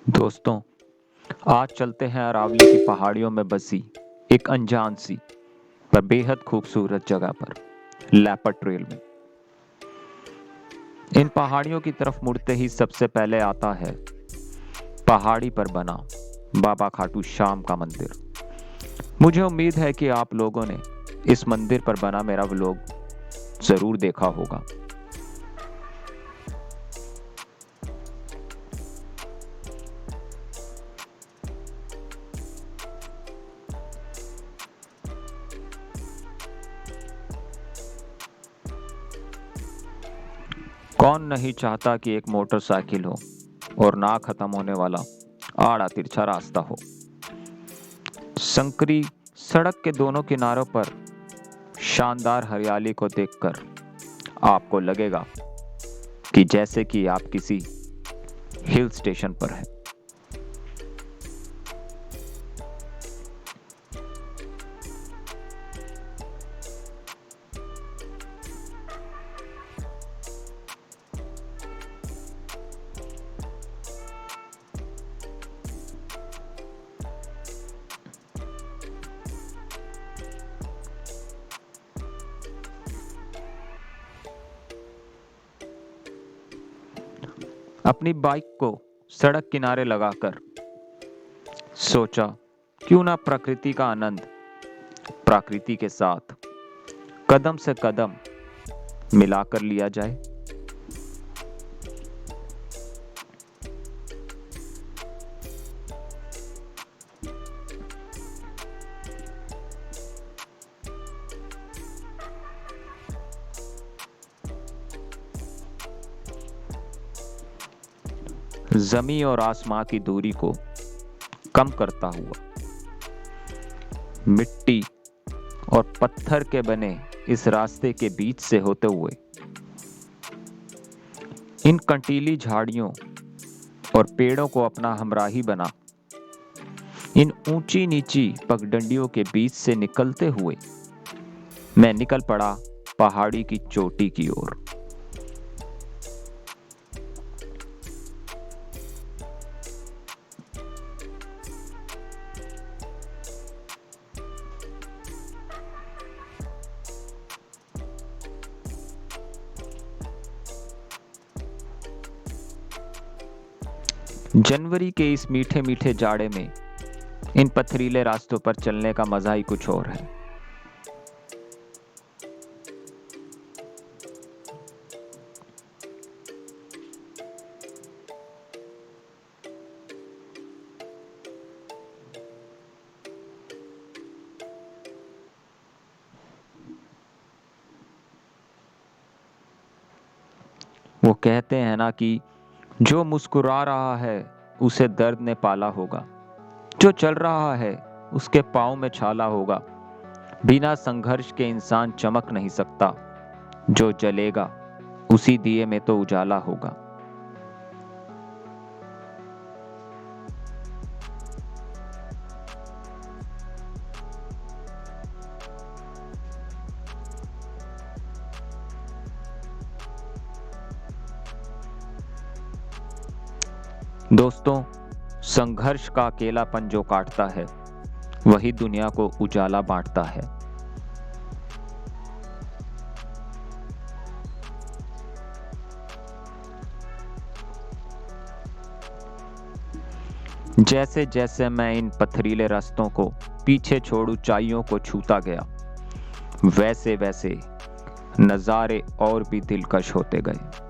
दोस्तों, आज चलते हैं अरावली की पहाड़ियों में बसी एक अनजान सी पर बेहद खूबसूरत जगह पर लेपर्ड ट्रेल में। इन पहाड़ियों की तरफ मुड़ते ही सबसे पहले आता है पहाड़ी पर बना बाबा खाटू श्याम का मंदिर। मुझे उम्मीद है कि आप लोगों ने इस मंदिर पर बना मेरा व्लॉग जरूर देखा होगा। कौन नहीं चाहता कि एक मोटरसाइकिल हो और ना खत्म होने वाला आड़ा तिरछा रास्ता हो। संकरी सड़क के दोनों किनारों पर शानदार हरियाली को देखकर आपको लगेगा कि जैसे कि आप किसी हिल स्टेशन पर हैं। अपनी बाइक को सड़क किनारे लगाकर सोचा क्यों ना प्रकृति का आनंद प्रकृति के साथ कदम से कदम मिलाकर लिया जाए। जमी और आसमां की दूरी को कम करता हुआ मिट्टी और पत्थर के बने इस रास्ते के बीच से होते हुए इन कंटीली झाड़ियों और पेड़ों को अपना हमराही बना इन ऊंची नीची पगडंडियों के बीच से निकलते हुए मैं निकल पड़ा पहाड़ी की चोटी की ओर। जनवरी के इस मीठे मीठे जाड़े में इन पथरीले रास्तों पर चलने का मजा ही कुछ और है। वो कहते हैं ना कि जो मुस्कुरा रहा है उसे दर्द ने पाला होगा, जो चल रहा है उसके पाँव में छाला होगा। बिना संघर्ष के इंसान चमक नहीं सकता, जो जलेगा उसी दिए में तो उजाला होगा। दोस्तों, संघर्ष का अकेलापन जो काटता है वही दुनिया को उजाला बांटता है। जैसे जैसे मैं इन पथरीले रास्तों को पीछे छोड़ ऊंचाइयों को छूता गया, वैसे वैसे नज़ारे और भी दिलकश होते गए।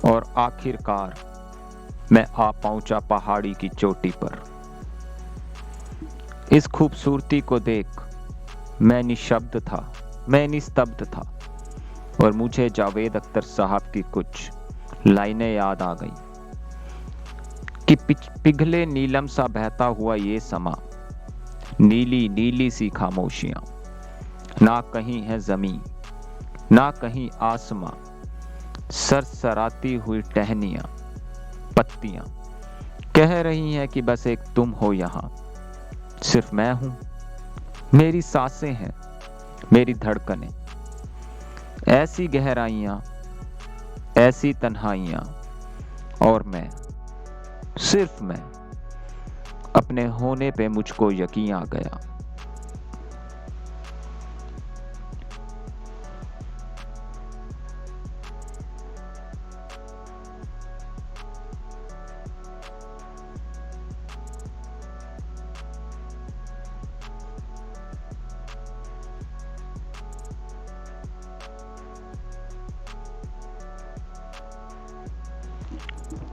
और आखिरकार मैं आ पहुंचा पहाड़ी की चोटी पर। इस खूबसूरती को देख मैं निशब्द था, मैं निस्तब्ध था और मुझे जावेद अख्तर साहब की कुछ लाइनें याद आ गई कि पिघले नीलम सा बहता हुआ ये समा, नीली नीली सी खामोशियां, ना कहीं है जमीन ना कहीं आसमां, सरसराती हुई टहनियां, पत्तियां कह रही हैं कि बस एक तुम हो यहां, सिर्फ मैं हूं, मेरी सांसें हैं, मेरी धड़कनें, ऐसी गहराइयां, ऐसी तन्हाइयां, और मैं, सिर्फ मैं, अपने होने पे मुझको यकीन आ गया।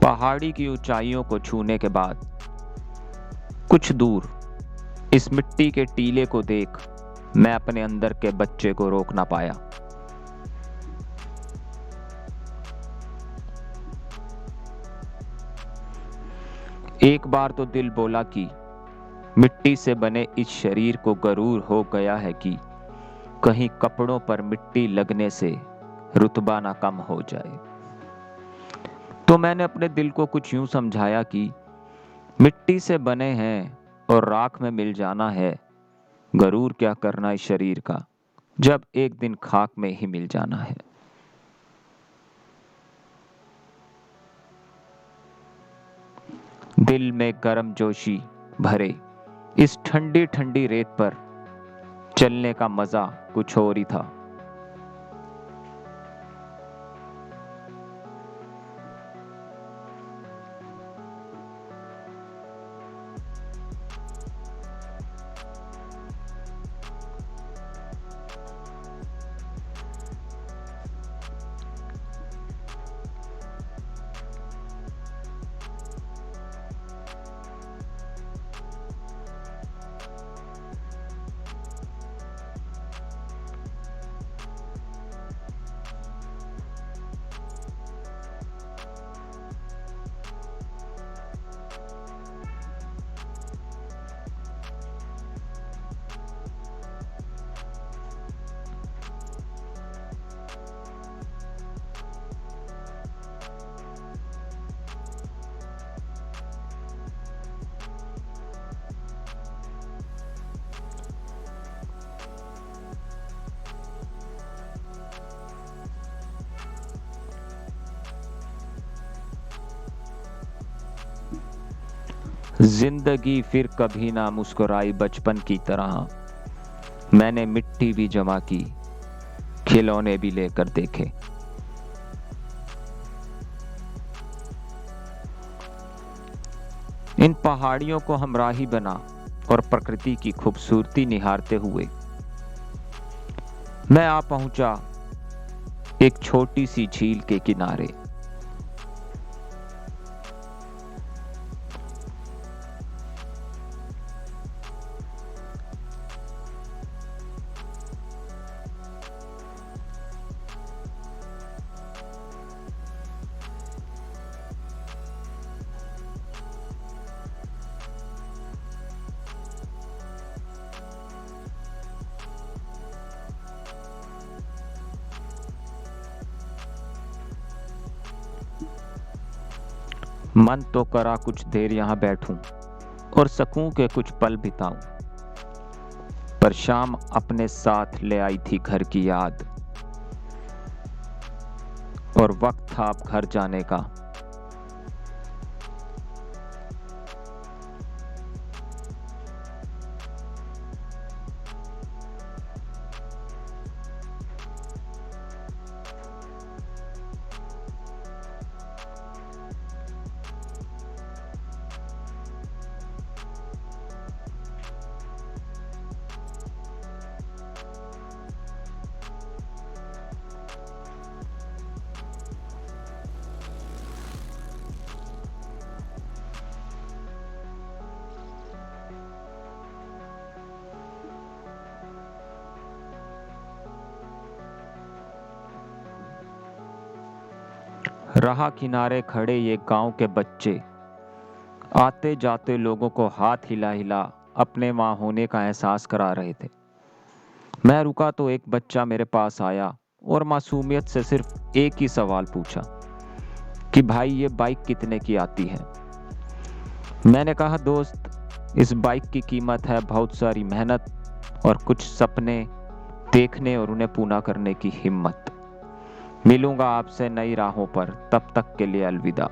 पहाड़ी की ऊंचाइयों को छूने के बाद कुछ दूर इस मिट्टी के टीले को देख मैं अपने अंदर के बच्चे को रोक ना पाया। एक बार तो दिल बोला कि मिट्टी से बने इस शरीर को गरूर हो गया है कि कहीं कपड़ों पर मिट्टी लगने से रुतबा ना कम हो जाए। तो मैंने अपने दिल को कुछ यूं समझाया कि मिट्टी से बने हैं और राख में मिल जाना है, गरूर क्या करना इस शरीर का जब एक दिन खाक में ही मिल जाना है। दिल में गर्म जोशी भरे इस ठंडी ठंडी रेत पर चलने का मजा कुछ और ही था। जिंदगी फिर कभी ना मुस्कुराई बचपन की तरह, मैंने मिट्टी भी जमा की, खिलौने भी लेकर देखे। इन पहाड़ियों को हमराही बना और प्रकृति की खूबसूरती निहारते हुए मैं आ पहुंचा एक छोटी सी झील के किनारे। मन तो करा कुछ देर यहां बैठूं और सकूं के कुछ पल बिताऊं, पर शाम अपने साथ ले आई थी घर की याद, और वक्त था अब घर जाने का। राह किनारे खड़े ये गांव के बच्चे आते जाते लोगों को हाथ हिला हिला अपने माँ होने का एहसास करा रहे थे। मैं रुका तो एक बच्चा मेरे पास आया और मासूमियत से सिर्फ एक ही सवाल पूछा कि भाई ये बाइक कितने की आती है। मैंने कहा दोस्त, इस बाइक की कीमत है बहुत सारी मेहनत और कुछ सपने देखने और उन्हें पूरा करने की हिम्मत। मिलूंगा आपसे नई राहों पर, तब तक के लिए अलविदा।